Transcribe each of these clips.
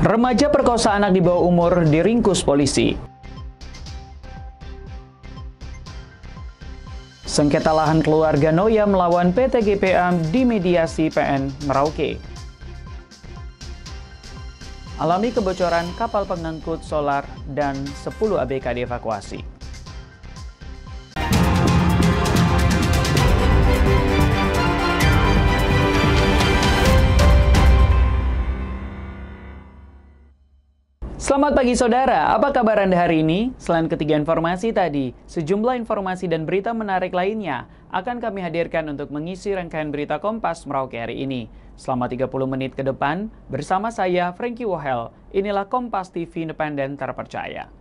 Remaja perkosa anak di bawah umur diringkus polisi. Sengketa lahan keluarga Noya melawan PT GPA dimediasi PN Merauke. Alami kebocoran kapal pengangkut solar dan 10 ABK dievakuasi. Selamat pagi saudara, apa kabar Anda hari ini? Selain ketiga informasi tadi, sejumlah informasi dan berita menarik lainnya akan kami hadirkan untuk mengisi rangkaian berita Kompas Merauke hari ini. Selama 30 menit ke depan, bersama saya Frankie Wahel, inilah Kompas TV Independen terpercaya.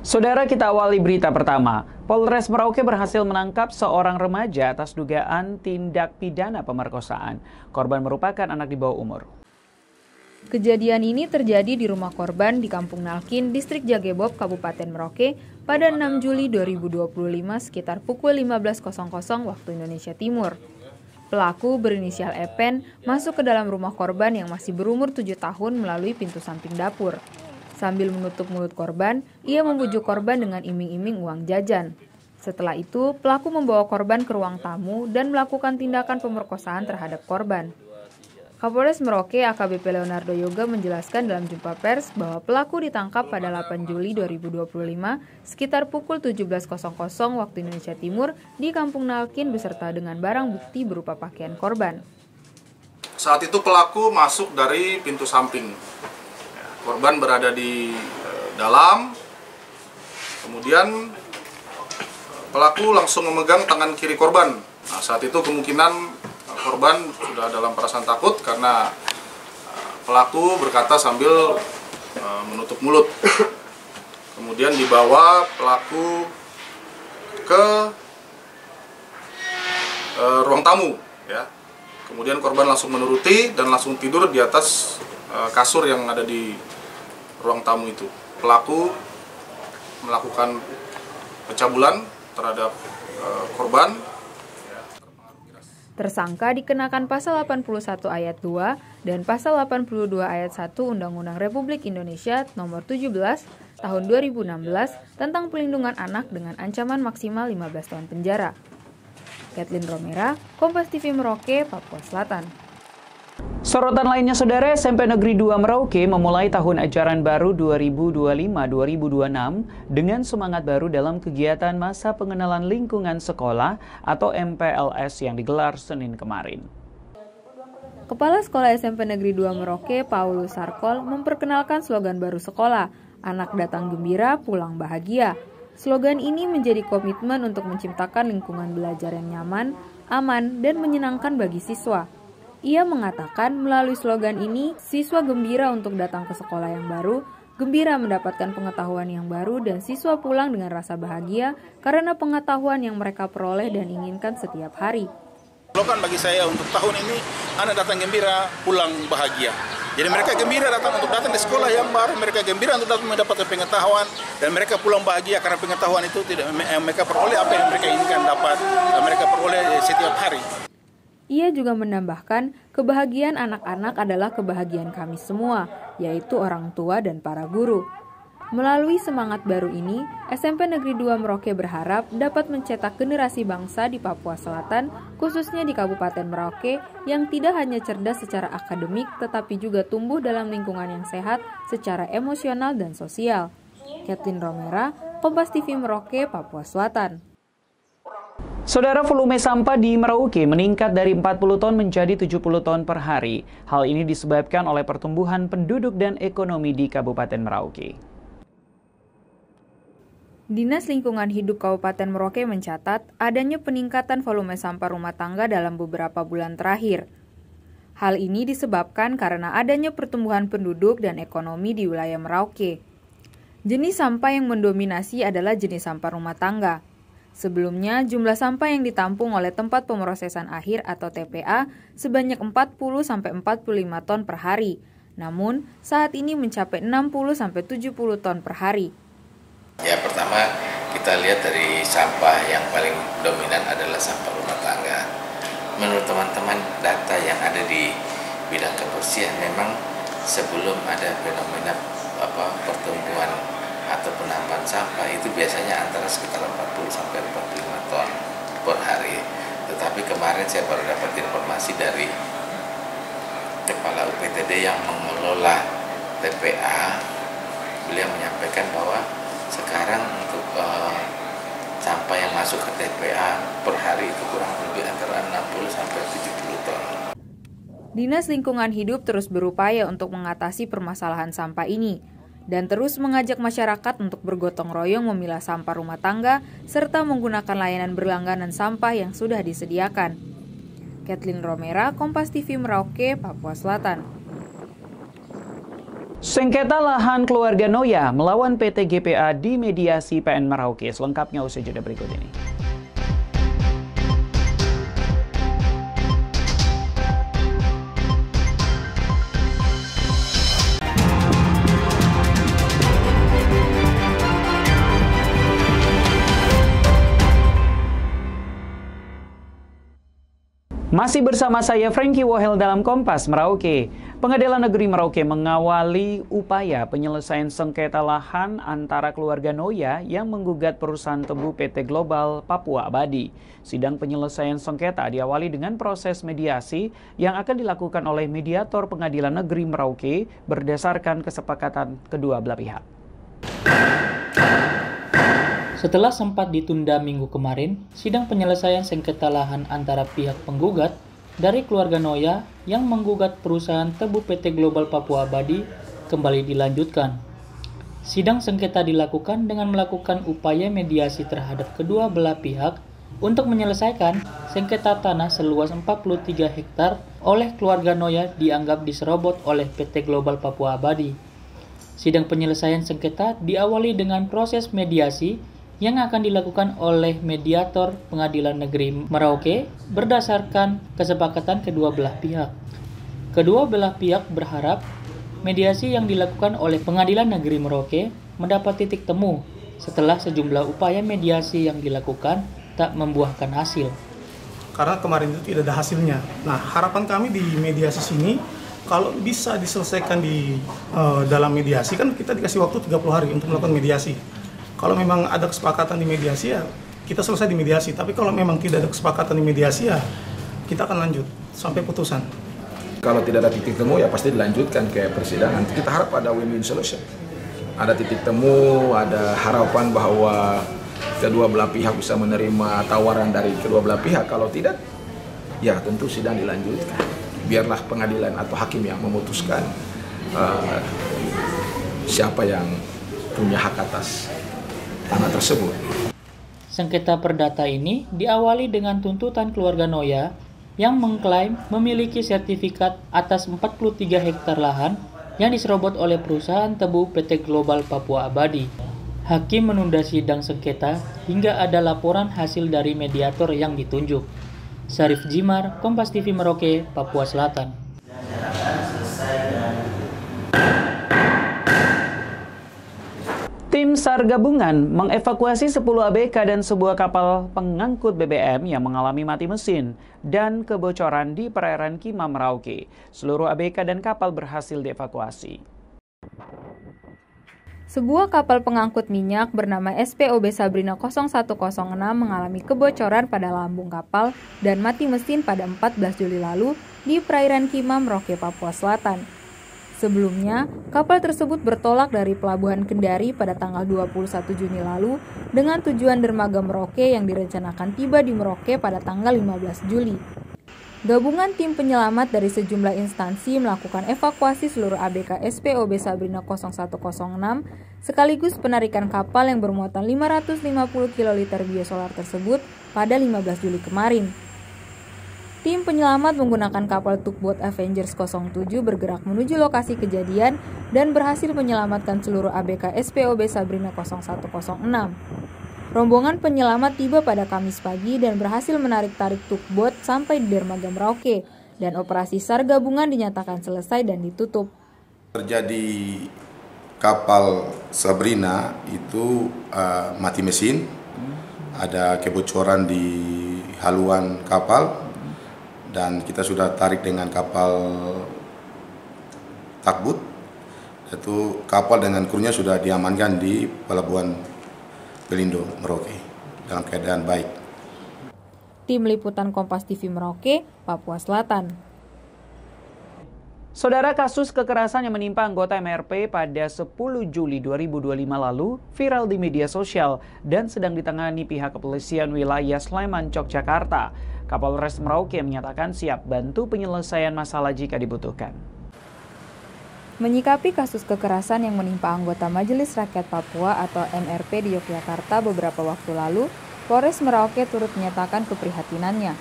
Saudara, kita awali berita pertama. Polres Merauke berhasil menangkap seorang remaja atas dugaan tindak pidana pemerkosaan. Korban merupakan anak di bawah umur. Kejadian ini terjadi di rumah korban di Kampung Nalkin, Distrik Jagebob, Kabupaten Merauke pada 6 Juli 2025 sekitar pukul 15.00 waktu Indonesia Timur. Pelaku berinisial Epen masuk ke dalam rumah korban yang masih berumur 7 tahun melalui pintu samping dapur. Sambil menutup mulut korban, ia membujuk korban dengan iming-iming uang jajan. Setelah itu, pelaku membawa korban ke ruang tamu dan melakukan tindakan pemerkosaan terhadap korban. Kapolres Merauke AKBP Leonardo Yoga menjelaskan dalam jumpa pers bahwa pelaku ditangkap pada 8 Juli 2025 sekitar pukul 17.00 waktu Indonesia Timur di Kampung Nalkin beserta dengan barang bukti berupa pakaian korban. Saat itu pelaku masuk dari pintu samping. Korban berada di dalam, kemudian pelaku langsung memegang tangan kiri korban. Nah, saat itu kemungkinan korban sudah dalam perasaan takut karena pelaku berkata sambil menutup mulut. Kemudian dibawa pelaku ke ruang tamu, ya. Kemudian korban langsung menuruti dan langsung tidur di atas kasur yang ada di ruang tamu itu. Pelaku melakukan pencabulan terhadap korban. Tersangka dikenakan pasal 81 ayat 2 dan pasal 82 ayat 1 Undang-Undang Republik Indonesia nomor 17 tahun 2016 tentang pelindungan anak dengan ancaman maksimal 15 tahun penjara. Kathleen Romera, Kompas TV Merauke, Papua Selatan. Sorotan lainnya saudara, SMP Negeri 2 Merauke memulai tahun ajaran baru 2025-2026 dengan semangat baru dalam kegiatan masa pengenalan lingkungan sekolah atau MPLS yang digelar Senin kemarin. Kepala Sekolah SMP Negeri 2 Merauke, Paulus Sarkol, memperkenalkan slogan baru sekolah, anak datang gembira, pulang bahagia. Slogan ini menjadi komitmen untuk menciptakan lingkungan belajar yang nyaman, aman, dan menyenangkan bagi siswa. Ia mengatakan melalui slogan ini, siswa gembira untuk datang ke sekolah yang baru, gembira mendapatkan pengetahuan yang baru, dan siswa pulang dengan rasa bahagia karena pengetahuan yang mereka peroleh dan inginkan setiap hari. Slogan bagi saya untuk tahun ini, anak datang gembira, pulang bahagia. Jadi mereka gembira datang untuk datang di sekolah yang baru, mereka gembira untuk datang mendapatkan pengetahuan, dan mereka pulang bahagia karena pengetahuan itu tidak mereka peroleh apa yang mereka inginkan dapat, dan mereka peroleh setiap hari. Ia juga menambahkan, kebahagiaan anak-anak adalah kebahagiaan kami semua, yaitu orang tua dan para guru. Melalui semangat baru ini, SMP Negeri 2 Merauke berharap dapat mencetak generasi bangsa di Papua Selatan, khususnya di Kabupaten Merauke, yang tidak hanya cerdas secara akademik, tetapi juga tumbuh dalam lingkungan yang sehat secara emosional dan sosial. Kathleen Romera, Kompas TV Merauke, Papua Selatan. Saudara, volume sampah di Merauke meningkat dari 40 ton menjadi 70 ton per hari. Hal ini disebabkan oleh pertumbuhan penduduk dan ekonomi di Kabupaten Merauke. Dinas Lingkungan Hidup Kabupaten Merauke mencatat adanya peningkatan volume sampah rumah tangga dalam beberapa bulan terakhir. Hal ini disebabkan karena adanya pertumbuhan penduduk dan ekonomi di wilayah Merauke. Jenis sampah yang mendominasi adalah jenis sampah rumah tangga. Sebelumnya, jumlah sampah yang ditampung oleh tempat pemrosesan akhir atau TPA sebanyak 40-45 ton per hari. Namun, saat ini mencapai 60-70 ton per hari. Ya, pertama kita lihat dari sampah yang paling dominan adalah sampah rumah tangga. Menurut teman-teman, data yang ada di bidang kebersihan memang sebelum ada fenomena pertumbuhan atau penambahan sampah itu biasanya antara sekitar 40 sampai 45 ton per hari. Tetapi kemarin saya baru dapat informasi dari Kepala UPTD yang mengelola TPA, beliau menyampaikan bahwa sekarang untuk sampah yang masuk ke TPA per hari itu kurang lebih antara 60 sampai 70 ton. Dinas Lingkungan Hidup terus berupaya untuk mengatasi permasalahan sampah ini dan terus mengajak masyarakat untuk bergotong royong memilah sampah rumah tangga serta menggunakan layanan berlangganan sampah yang sudah disediakan. Kathleen Romera, Kompas TV Merauke, Papua Selatan. Sengketa lahan keluarga Noya melawan PT GPA di mediasi PN Merauke. Selengkapnya usai jeda berikut ini. Masih bersama saya Frankie Wohel dalam Kompas Merauke. Pengadilan Negeri Merauke mengawali upaya penyelesaian sengketa lahan antara keluarga Noya yang menggugat perusahaan tebu PT Global Papua Abadi. Sidang penyelesaian sengketa diawali dengan proses mediasi yang akan dilakukan oleh mediator Pengadilan Negeri Merauke berdasarkan kesepakatan kedua belah pihak. Setelah sempat ditunda minggu kemarin, sidang penyelesaian sengketa lahan antara pihak penggugat dari keluarga Noya yang menggugat perusahaan tebu PT Global Papua Abadi kembali dilanjutkan. Sidang sengketa dilakukan dengan melakukan upaya mediasi terhadap kedua belah pihak untuk menyelesaikan sengketa tanah seluas 43 hektar oleh keluarga Noya dianggap diserobot oleh PT Global Papua Abadi. Sidang penyelesaian sengketa diawali dengan proses mediasi yang akan dilakukan oleh mediator Pengadilan Negeri Merauke berdasarkan kesepakatan kedua belah pihak. Kedua belah pihak berharap mediasi yang dilakukan oleh Pengadilan Negeri Merauke mendapat titik temu setelah sejumlah upaya mediasi yang dilakukan tak membuahkan hasil. Karena kemarin itu tidak ada hasilnya. Nah, harapan kami di mediasi sini kalau bisa diselesaikan di dalam mediasi, kan kita dikasih waktu 30 hari untuk melakukan mediasi. Kalau memang ada kesepakatan di mediasi ya kita selesai di mediasi. Tapi kalau memang tidak ada kesepakatan di mediasi ya kita akan lanjut sampai putusan. Kalau tidak ada titik temu ya pasti dilanjutkan ke persidangan. Kita harap ada win-win solution. Ada titik temu, ada harapan bahwa kedua belah pihak bisa menerima tawaran dari kedua belah pihak. Kalau tidak, ya tentu sidang dilanjutkan. Biarlah pengadilan atau hakim yang memutuskan siapa yang punya hak atas tanah tersebut. Sengketa perdata ini diawali dengan tuntutan keluarga Noya yang mengklaim memiliki sertifikat atas 43 hektar lahan yang diserobot oleh perusahaan tebu PT Global Papua Abadi. Hakim menunda sidang sengketa hingga ada laporan hasil dari mediator yang ditunjuk. Syarif Jimar, Kompas TV Merauke, Papua Selatan. Tim SAR gabungan mengevakuasi 10 ABK dan sebuah kapal pengangkut BBM yang mengalami mati mesin dan kebocoran di perairan Kima Merauke. Seluruh ABK dan kapal berhasil dievakuasi. Sebuah kapal pengangkut minyak bernama SPOB Sabrina 0106 mengalami kebocoran pada lambung kapal dan mati mesin pada 14 Juli lalu di perairan Kima Merauke, Papua Selatan. Sebelumnya, kapal tersebut bertolak dari Pelabuhan Kendari pada tanggal 21 Juni lalu dengan tujuan dermaga Merauke yang direncanakan tiba di Merauke pada tanggal 15 Juli. Gabungan tim penyelamat dari sejumlah instansi melakukan evakuasi seluruh ABK SPOB Sabrina 0106 sekaligus penarikan kapal yang bermuatan 550 kiloliter biosolar tersebut pada 15 Juli kemarin. Tim penyelamat menggunakan kapal tugboat Avengers 07 bergerak menuju lokasi kejadian dan berhasil menyelamatkan seluruh ABK SPOB Sabrina 0106. Rombongan penyelamat tiba pada Kamis pagi dan berhasil menarik-tarik tugboat sampai di dermaga Merauke dan operasi SAR gabungan dinyatakan selesai dan ditutup. Terjadi kapal Sabrina itu mati mesin ada kebocoran di haluan kapal dan kita sudah tarik dengan kapal takbut. Itu kapal dengan krunya sudah diamankan di Pelabuhan Pelindo, Merauke dalam keadaan baik. Tim Liputan Kompas TV Merauke, Papua Selatan. Saudara, kasus kekerasan yang menimpa anggota MRP pada 10 Juli 2025 lalu viral di media sosial dan sedang ditangani pihak kepolisian wilayah Sleman, Yogyakarta. Kapolres Merauke menyatakan siap bantu penyelesaian masalah jika dibutuhkan. Menyikapi kasus kekerasan yang menimpa anggota Majelis Rakyat Papua atau MRP di Yogyakarta beberapa waktu lalu, Polres Merauke turut menyatakan keprihatinannya.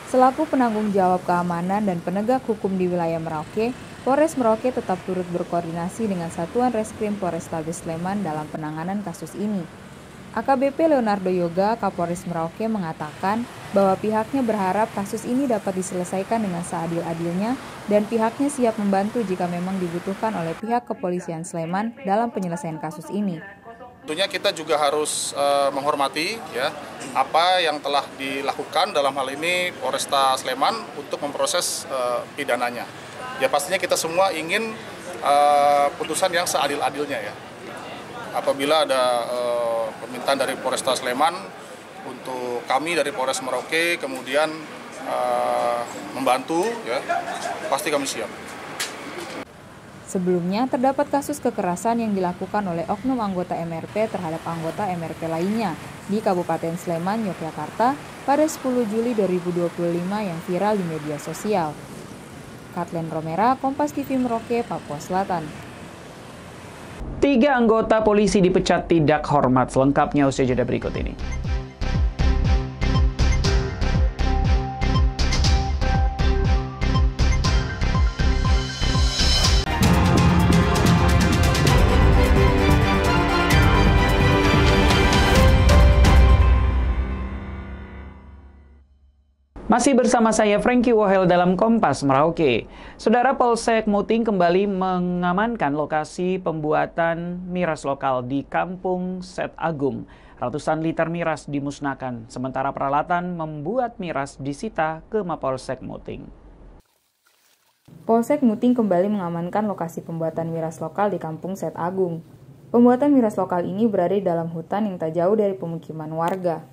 Selaku penanggung jawab keamanan dan penegak hukum di wilayah Merauke, Polres Merauke tetap turut berkoordinasi dengan Satuan Reskrim Polrestabes Sleman dalam penanganan kasus ini. AKBP Leonardo Yoga, Kapolres Merauke, mengatakan bahwa pihaknya berharap kasus ini dapat diselesaikan dengan seadil-adilnya dan pihaknya siap membantu jika memang dibutuhkan oleh pihak kepolisian Sleman dalam penyelesaian kasus ini. Tentunya kita juga harus menghormati ya apa yang telah dilakukan dalam hal ini Polresta Sleman untuk memproses pidananya. Ya pastinya kita semua ingin putusan yang seadil-adilnya ya. Apabila ada permintaan dari Polresta Sleman untuk kami dari Polres Merauke kemudian membantu ya, pasti kami siap. Sebelumnya, terdapat kasus kekerasan yang dilakukan oleh oknum anggota MRP terhadap anggota MRP lainnya di Kabupaten Sleman, Yogyakarta pada 10 Juli 2025 yang viral di media sosial. Katlen Romera, Kompas TV Merauke, Papua Selatan. 3 anggota polisi dipecat tidak hormat, selengkapnya usai jeda berikut ini. Masih bersama saya Frankie Wohel dalam Kompas Merauke. Saudara, Polsek Muting kembali mengamankan lokasi pembuatan miras lokal di Kampung Set Agung. Ratusan liter miras dimusnahkan, sementara peralatan membuat miras disita ke Mapolsek Muting. Polsek Muting kembali mengamankan lokasi pembuatan miras lokal di Kampung Set Agung. Pembuatan miras lokal ini berada di dalam hutan yang tak jauh dari pemukiman warga.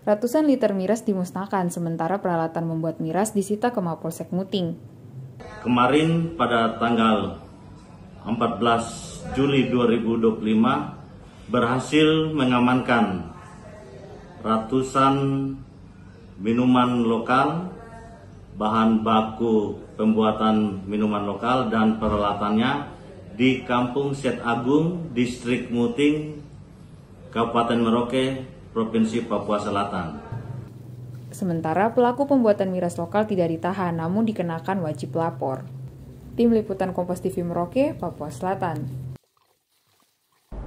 Ratusan liter miras dimusnahkan, sementara peralatan membuat miras disita ke Mapolsek Muting. Kemarin pada tanggal 14 Juli 2025 berhasil mengamankan ratusan minuman lokal, bahan baku pembuatan minuman lokal dan peralatannya di Kampung Set Agung, Distrik Muting, Kabupaten Merauke, Provinsi Papua Selatan. Sementara pelaku pembuatan miras lokal tidak ditahan, namun dikenakan wajib lapor. Tim Liputan Kompas TV Merauke, Papua Selatan.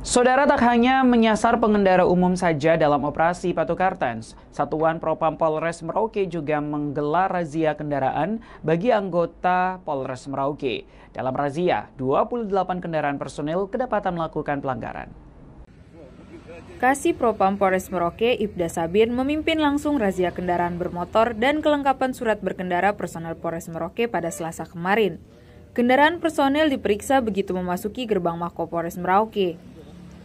Saudara, tak hanya menyasar pengendara umum saja dalam operasi Patu Kartens, Satuan Propam Polres Merauke juga menggelar razia kendaraan bagi anggota Polres Merauke. Dalam razia, 28 kendaraan personil kedapatan melakukan pelanggaran. Kasih Propam Polres Merauke, Ibda Sabir, memimpin langsung razia kendaraan bermotor dan kelengkapan surat berkendara personel Polres Merauke pada Selasa kemarin. Kendaraan personel diperiksa begitu memasuki gerbang Mako Polres Merauke.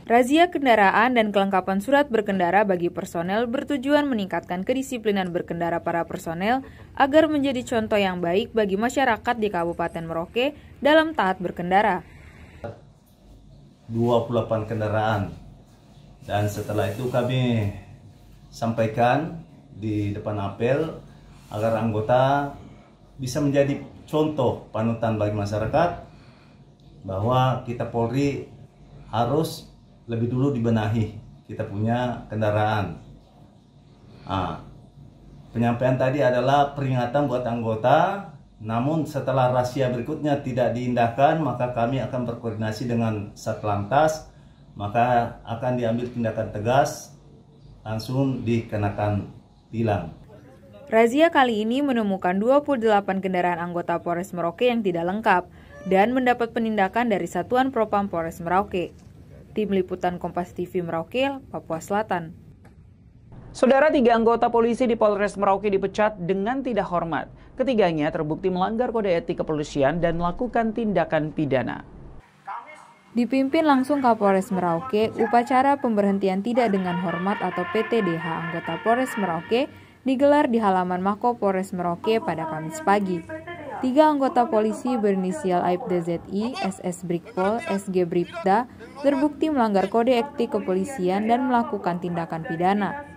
Razia kendaraan dan kelengkapan surat berkendara bagi personel bertujuan meningkatkan kedisiplinan berkendara para personel agar menjadi contoh yang baik bagi masyarakat di Kabupaten Merauke dalam taat berkendara. 28 kendaraan. Dan setelah itu kami sampaikan di depan apel agar anggota bisa menjadi contoh panutan bagi masyarakat bahwa kita Polri harus lebih dulu dibenahi kita punya kendaraan. Penyampaian tadi adalah peringatan buat anggota, namun setelah razia berikutnya tidak diindahkan, maka kami akan berkoordinasi dengan Satlantas, maka akan diambil tindakan tegas, langsung dikenakan tilang. Razia kali ini menemukan 28 kendaraan anggota Polres Merauke yang tidak lengkap dan mendapat penindakan dari Satuan Propam Polres Merauke. Tim Liputan Kompas TV Merauke, Papua Selatan. Saudara, 3 anggota polisi di Polres Merauke dipecat dengan tidak hormat. Ketiganya terbukti melanggar kode etik kepolisian dan melakukan tindakan pidana. Dipimpin langsung Kapolres Merauke, upacara pemberhentian tidak dengan hormat atau PTDH anggota Polres Merauke digelar di halaman Mako Polres Merauke pada Kamis pagi. 3 anggota polisi berinisial Aibda ZI, SS Brigpol, SG Bribda terbukti melanggar kode etik kepolisian dan melakukan tindakan pidana.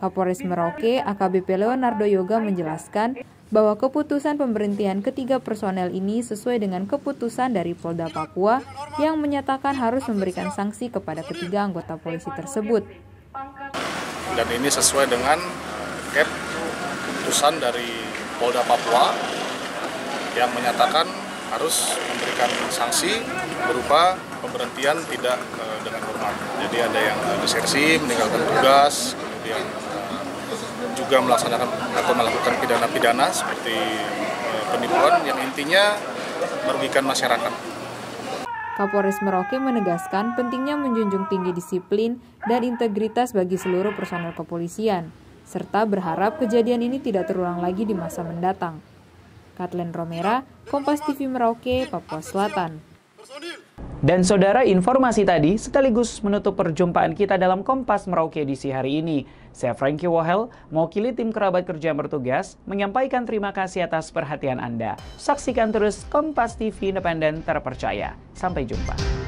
Kapolres Merauke AKBP Leonardo Yoga menjelaskan bahwa keputusan pemberhentian ketiga personel ini sesuai dengan keputusan dari Polda Papua yang menyatakan harus memberikan sanksi kepada ketiga anggota polisi tersebut. Dan ini sesuai dengan keputusan dari Polda Papua yang menyatakan harus memberikan sanksi berupa pemberhentian tidak dengan hormat. Jadi ada yang desersi, meninggalkan tugas, kemudian juga melaksanakan atau melakukan pidana-pidana seperti penipuan yang intinya merugikan masyarakat. Kapolres Merauke menegaskan pentingnya menjunjung tinggi disiplin dan integritas bagi seluruh personel kepolisian, serta berharap kejadian ini tidak terulang lagi di masa mendatang. Katlen Romera, Kompas TV Merauke, Papua Selatan. Dan saudara, informasi tadi sekaligus menutup perjumpaan kita dalam Kompas Merauke edisi hari ini. Saya Frankie Wohel, mewakili tim kerabat kerja yang bertugas, menyampaikan terima kasih atas perhatian Anda. Saksikan terus Kompas TV independen terpercaya. Sampai jumpa.